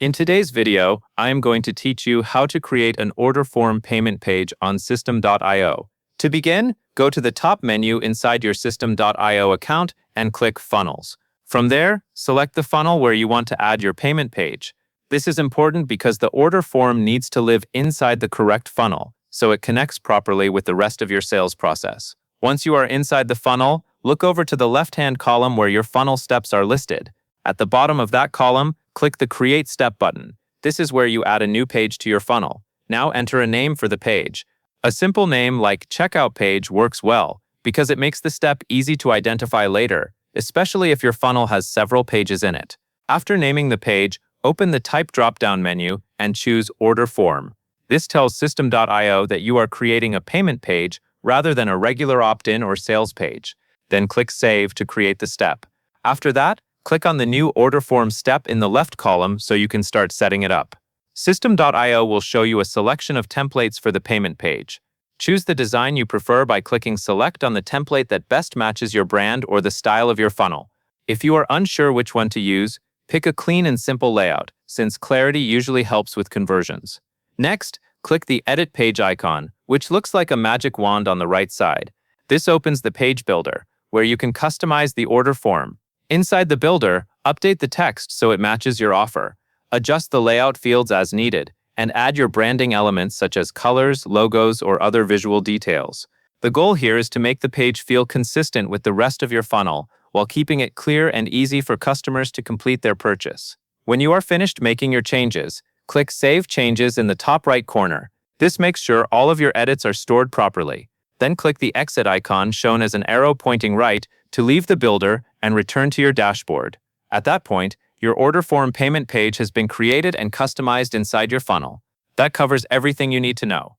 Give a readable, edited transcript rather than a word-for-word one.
In today's video, I am going to teach you how to create an order form payment page on System.io. To begin, go to the top menu inside your System.io account and click Funnels. From there, select the funnel where you want to add your payment page. This is important because the order form needs to live inside the correct funnel, so it connects properly with the rest of your sales process. Once you are inside the funnel, look over to the left-hand column where your funnel steps are listed. At the bottom of that column, click the Create Step button. This is where you add a new page to your funnel. Now enter a name for the page. A simple name like Checkout Page works well because it makes the step easy to identify later, especially if your funnel has several pages in it. After naming the page, open the Type drop-down menu and choose Order Form. This tells System.io that you are creating a payment page rather than a regular opt-in or sales page. Then click Save to create the step. After that, click on the new Order Form step in the left column so you can start setting it up. System.io will show you a selection of templates for the payment page. Choose the design you prefer by clicking Select on the template that best matches your brand or the style of your funnel. If you are unsure which one to use, pick a clean and simple layout, since clarity usually helps with conversions. Next, click the Edit Page icon, which looks like a magic wand on the right side. This opens the Page Builder, where you can customize the order form. Inside the builder, update the text so it matches your offer. Adjust the layout fields as needed, and add your branding elements such as colors, logos, or other visual details. The goal here is to make the page feel consistent with the rest of your funnel, while keeping it clear and easy for customers to complete their purchase. When you are finished making your changes, click Save Changes in the top right corner. This makes sure all of your edits are stored properly. Then click the Exit icon shown as an arrow pointing right to leave the builder and return to your dashboard. At that point, your order form payment page has been created and customized inside your funnel. That covers everything you need to know.